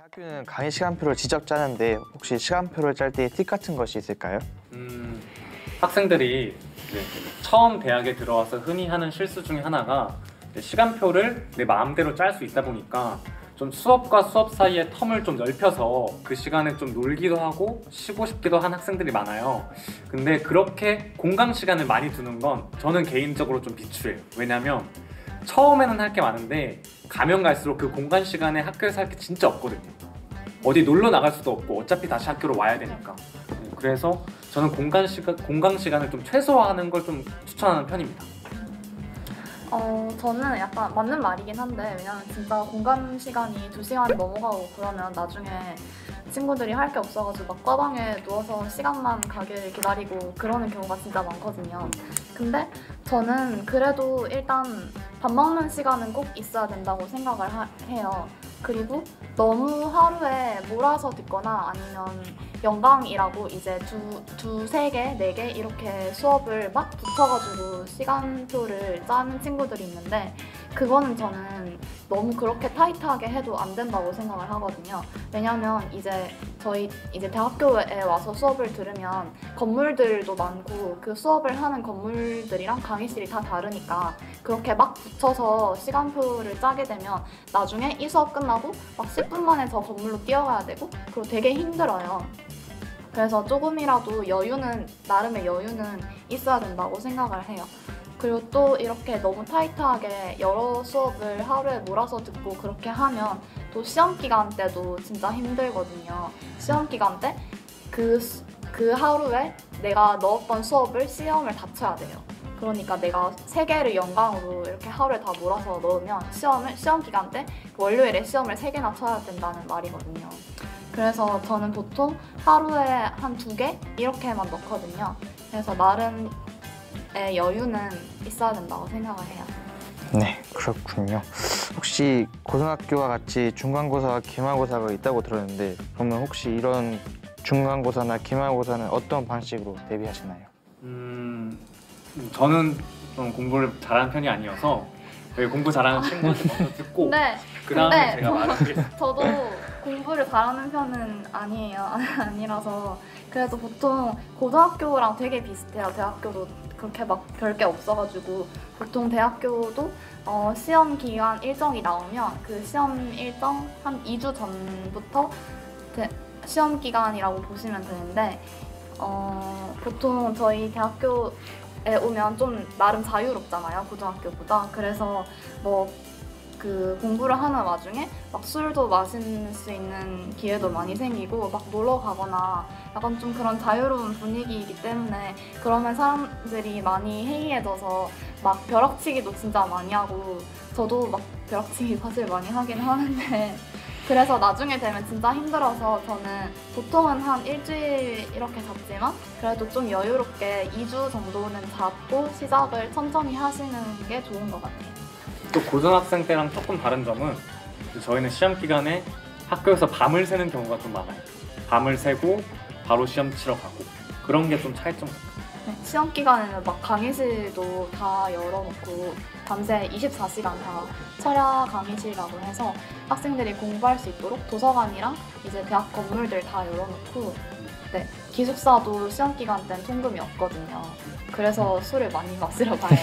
대학교는 강의 시간표를 직접 짜는데 혹시 시간표를 짤 때 팁 같은 것이 있을까요? 학생들이 이제 처음 대학에 들어와서 흔히 하는 실수 중에 하나가 시간표를 내 마음대로 짤 수 있다 보니까 좀 수업과 수업 사이에 텀을 좀 넓혀서 그 시간에 좀 놀기도 하고 쉬고 싶기도 한 학생들이 많아요. 근데 그렇게 공강 시간을 많이 두는 건 저는 개인적으로 좀 비추해요. 왜냐면 처음에는 할 게 많은데 가면 갈수록 그 공간 시간에 학교에서 할 게 진짜 없거든요. 어디 놀러 나갈 수도 없고 어차피 다시 학교로 와야 되니까. 그래서 저는 공강 시간을 좀 최소화하는 걸 좀 추천하는 편입니다. 저는 약간 맞는 말이긴 한데, 왜냐면 진짜 공강 시간이 2시간이 넘어가고 그러면 나중에 친구들이 할 게 없어가지고 막 과방에 누워서 시간만 가길 기다리고 그러는 경우가 진짜 많거든요. 근데 저는 그래도 일단 밥 먹는 시간은 꼭 있어야 된다고 생각을 해요. 그리고 너무 하루에 몰아서 듣거나 아니면 연강이라고 이제 두세 개, 네 개 이렇게 수업을 막 붙여가지고 시간표를 짜는 친구들이 있는데, 그거는 저는 너무 그렇게 타이트하게 해도 안 된다고 생각을 하거든요. 왜냐면 저희 대학교에 와서 수업을 들으면 건물들도 많고 그 수업을 하는 건물들이랑 강의실이 다 다르니까 그렇게 막 붙여서 시간표를 짜게 되면 나중에 이 수업 끝나고 막 10분 만에 저 건물로 뛰어가야 되고 그리고 되게 힘들어요. 그래서 조금이라도 나름의 여유는 있어야 된다고 생각을 해요. 그리고 또 이렇게 너무 타이트하게 여러 수업을 하루에 몰아서 듣고 그렇게 하면 또 시험 기간 때도 진짜 힘들거든요. 시험 기간 때 그 하루에 내가 넣었던 수업을 시험을 다 쳐야 돼요. 그러니까 내가 3개를 연강으로 이렇게 하루에 다 몰아서 넣으면 시험 기간 때 월요일에 시험을 3개나 쳐야 된다는 말이거든요. 그래서 저는 보통 하루에 한 2개 이렇게만 넣거든요. 그래서 나름의 여유는 있어야 된다고 생각을 해요. 네, 그렇군요. 혹시 고등학교와 같이 중간고사와 기말고사가 있다고 들었는데, 그러면 혹시 이런 중간고사나 기말고사는 어떤 방식으로 대비하시나요? 저는 좀 공부를 잘하는 편이 아니어서 공부 잘하는 친구한테 먼저 듣고 네, 그 다음에 근데 제가 말하겠습니다. 저도 공부를 잘하는 편은 아니라서 그래도 보통 고등학교랑 되게 비슷해요. 대학교도 그렇게 막 별게 없어가지고 보통 대학교도 시험 기간 일정이 나오면 그 시험 일정 한 2주 전부터 시험 기간이라고 보시면 되는데, 보통 저희 대학교에 오면 좀 나름 자유롭잖아요, 고등학교보다. 그래서 그 공부를 하는 와중에 막 술도 마실 수 있는 기회도 많이 생기고 막 놀러 가거나 약간 좀 그런 자유로운 분위기이기 때문에 그러면 사람들이 많이 해이해져서 막 벼락치기도 진짜 많이 하고, 저도 막 벼락치기 사실 많이 하긴 하는데 그래서 나중에 되면 진짜 힘들어서 저는 보통은 한 일주일 이렇게 잡지만 그래도 좀 여유롭게 2주 정도는 잡고 시작을 천천히 하시는 게 좋은 것 같아요. 또 고등학생 때랑 조금 다른 점은 저희는 시험 기간에 학교에서 밤을 새는 경우가 좀 많아요. 밤을 새고 바로 시험 치러 가고 그런 게 좀 차이점 같아요. 네, 시험 기간에는 막 강의실도 다 열어놓고 밤새 24시간 다 철야 강의실이라고 해서 학생들이 공부할 수 있도록 도서관이랑 이제 대학 건물들 다 열어놓고, 네, 기숙사도 시험 기간 때는 통금이 없거든요. 그래서 술을 많이 마시러 가요.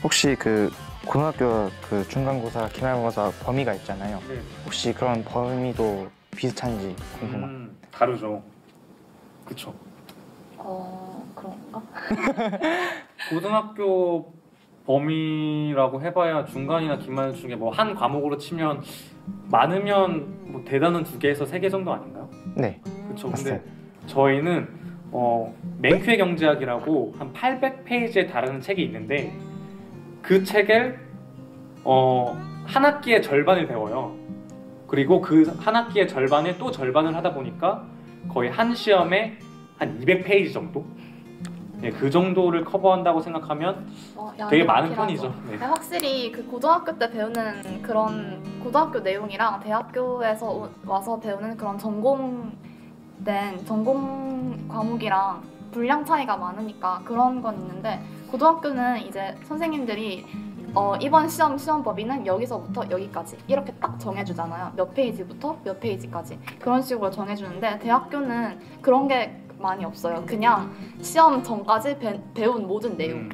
혹시 그 고등학교 그 중간고사, 기말고사 범위가 있잖아요. 네. 혹시 그런 범위도 비슷한지 궁금합니다. 다르죠. 그쵸. 그런가? 고등학교 범위라고 해봐야 중간이나 기말 중에 뭐 한 과목으로 치면 많으면 뭐 대단은 2개에서 3개 정도 아닌가요? 네, 그쵸. 맞아요. 근데 저희는 맹퀴의 경제학이라고 한 800페이지에 달하는 책이 있는데 그 책을 한 학기의 절반을 배워요. 그리고 그 한 학기의 절반에 또 절반을 하다 보니까 거의 한 시험에 한 200페이지 정도? 네, 그 정도를 커버한다고 생각하면 되게 많은 편이죠. 네. 확실히 그 고등학교 때 배우는 그런 고등학교 내용이랑 대학교에서 와서 배우는 그런 전공 과목이랑 분량 차이가 많으니까 그런 건 있는데, 고등학교는 이제 선생님들이 이번 시험 범위는 여기서부터 여기까지 이렇게 딱 정해주잖아요. 몇 페이지부터 몇 페이지까지 그런 식으로 정해주는데 대학교는 그런 게 많이 없어요. 그냥 시험 전까지 배운 모든 내용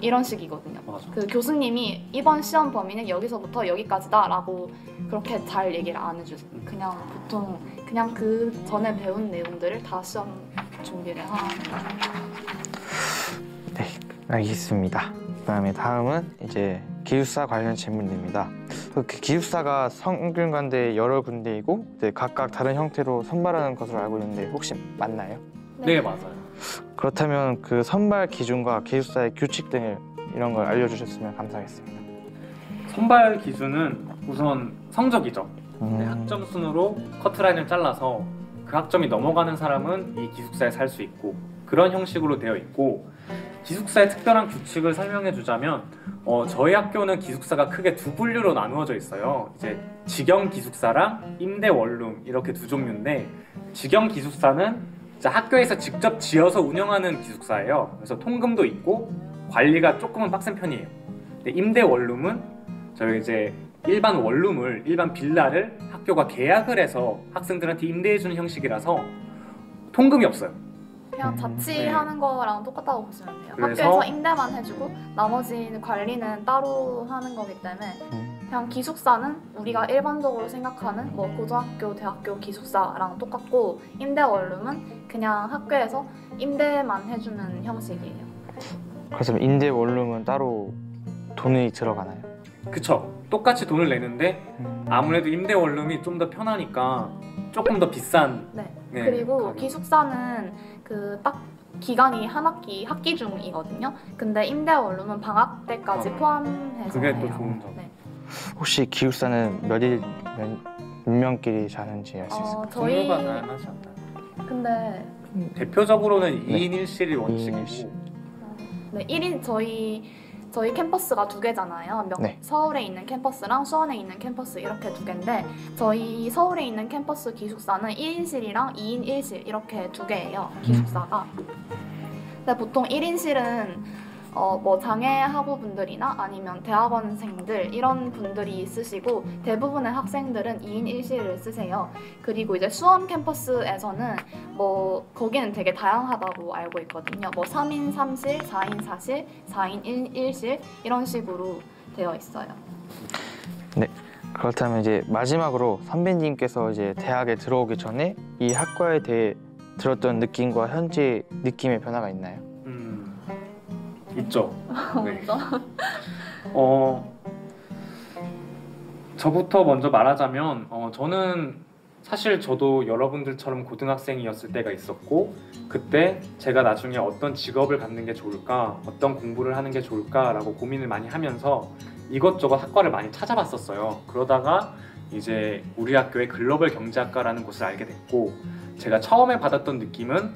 이런 식이거든요. 맞아. 그 교수님이 이번 시험 범위는 여기서부터 여기까지다라고 그렇게 잘 얘기를 안 해주세요. 그냥 보통 그냥 그 전에 배운 내용들을 다 시험 준비를 하는 거예요. 네, 알겠습니다. 그다음에 다음은 이제 기숙사 관련 질문입니다. 그 기숙사가 성균관대 여러 군데이고 각각 다른 형태로 선발하는 것으로 알고 있는데 혹시 맞나요? 네, 맞아요. 그렇다면 그 선발 기준과 기숙사의 규칙 등을 이런 걸 알려주셨으면 감사하겠습니다. 선발 기준은 우선 성적이죠. 네, 학점 순으로 커트라인을 잘라서 그 학점이 넘어가는 사람은 이 기숙사에 살 수 있고 그런 형식으로 되어 있고 기숙사의 특별한 규칙을 설명해 주자면 저희 학교는 기숙사가 크게 두 분류로 나누어져 있어요. 이제 직영 기숙사랑 임대 원룸 이렇게 두 종류인데 직영 기숙사는 이제 학교에서 직접 지어서 운영하는 기숙사예요. 그래서 통금도 있고 관리가 조금은 빡센 편이에요. 근데 임대 원룸은 저희 이제 일반 빌라를 학교가 계약을 해서 학생들한테 임대해주는 형식이라서 통금이 없어요. 그냥 자취하는 거랑 똑같다고 보시면 돼요. 그래서- 학교에서 임대만 해주고 나머지 관리는 따로 하는 거기 때문에 그냥 기숙사는 우리가 일반적으로 생각하는 뭐 고등학교, 대학교 기숙사랑 똑같고 임대 원룸은 그냥 학교에서 임대만 해주는 형식이에요. 그래서 임대 원룸은 따로 돈이 들어가나요? 그쵸? 똑같이 돈을 내는데 아무래도 임대 원룸이 좀 더 편하니까 조금 더 비싼. 네. 네, 그리고 가격. 기숙사는 그 딱 기간이 한 학기 중이거든요. 근데 임대 원룸은 방학 때까지 포함해서 그게 또 해요. 좋은 점. 네. 혹시 기숙사는 몇 명끼리 자는지 알 수 있을까요? 종류가 저희 다양하지 않나요? 근데 대표적으로는 네. 2인 1실이 2인 원칙이고 1실. 네, 1인 저희 캠퍼스가 두 개잖아요. 네. 서울에 있는 캠퍼스랑 수원에 있는 캠퍼스 이렇게 두 개인데 저희 서울에 있는 캠퍼스 기숙사는 1인실이랑 2인 1실 이렇게 두 개예요. 기숙사가. 근데 보통 1인실은 뭐 장애학우분들이나 아니면 대학원생들 이런 분들이 쓰시고 대부분의 학생들은 2인 1실을 쓰세요. 그리고 이제 수원 캠퍼스에서는 뭐 거기는 되게 다양하다고 알고 있거든요. 뭐 3인 3실, 4인 4실, 4인 1실 이런 식으로 되어 있어요. 네. 그렇다면 이제 마지막으로 선배님께서 이제 대학에 들어오기 전에 이 학과에 대해 들었던 느낌과 현재 느낌의 변화가 있나요? 있죠. 네. 먼저 저부터 먼저 말하자면 저는 사실 저도 여러분들처럼 고등학생이었을 때가 있었고 그때 제가 나중에 어떤 직업을 갖는 게 좋을까 어떤 공부를 하는 게 좋을까라고 고민을 많이 하면서 이것저것 학과를 많이 찾아봤었어요. 그러다가 이제 우리 학교의 글로벌 경제학과라는 곳을 알게 됐고 제가 처음에 받았던 느낌은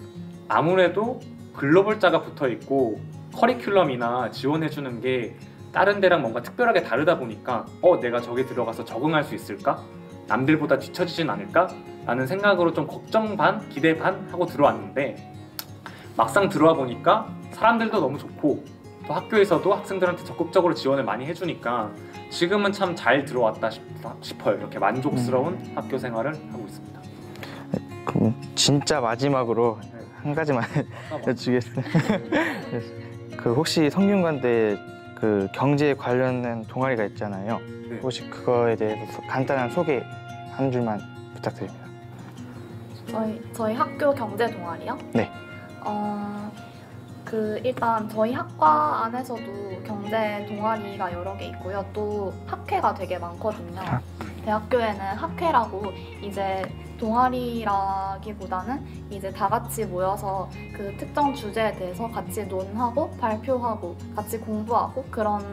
아무래도 글로벌자가 붙어있고 커리큘럼이나 지원해주는 게 다른 데랑 뭔가 특별하게 다르다 보니까 내가 저기 들어가서 적응할 수 있을까? 남들보다 뒤처지진 않을까? 라는 생각으로 좀 걱정 반, 기대 반 하고 들어왔는데 막상 들어와 보니까 사람들도 너무 좋고 또 학교에서도 학생들한테 적극적으로 지원을 많이 해주니까 지금은 참 잘 들어왔다 싶어요. 이렇게 만족스러운 학교 생활을 하고 있습니다. 그럼 진짜 마지막으로 한 가지만 뭐. 여쭈겠습니다. 그 혹시 성균관대 그 경제에 관련된 동아리가 있잖아요. 네. 혹시 그거에 대해서 간단한 소개 한 줄만 부탁드립니다. 저희 학교 경제 동아리요? 네. 일단 저희 학과 안에서도 경제 동아리가 여러 개 있고요. 또 학회가 되게 많거든요. 대학교에는 학회라고 이제 동아리라기보다는 이제 다 같이 모여서 그 특정 주제에 대해서 같이 논하고 발표하고 같이 공부하고 그런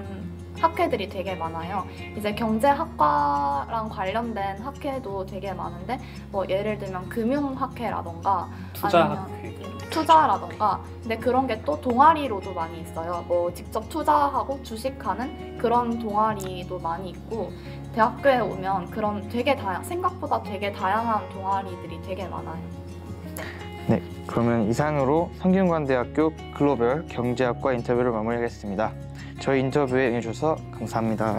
학회들이 되게 많아요. 이제 경제학과랑 관련된 학회도 되게 많은데 뭐 예를 들면 금융학회라던가 투자학회. 투자라던가 근데 그런 게 또 동아리로도 많이 있어요. 뭐 직접 투자하고 주식하는 그런 동아리도 많이 있고 대학교에 오면 그런 되게 생각보다 되게 다양한 동아리들이 되게 많아요. 네, 그러면 이상으로 성균관대학교 글로벌 경제학과 인터뷰를 마무리하겠습니다. 저희 인터뷰에 응해주셔서 감사합니다.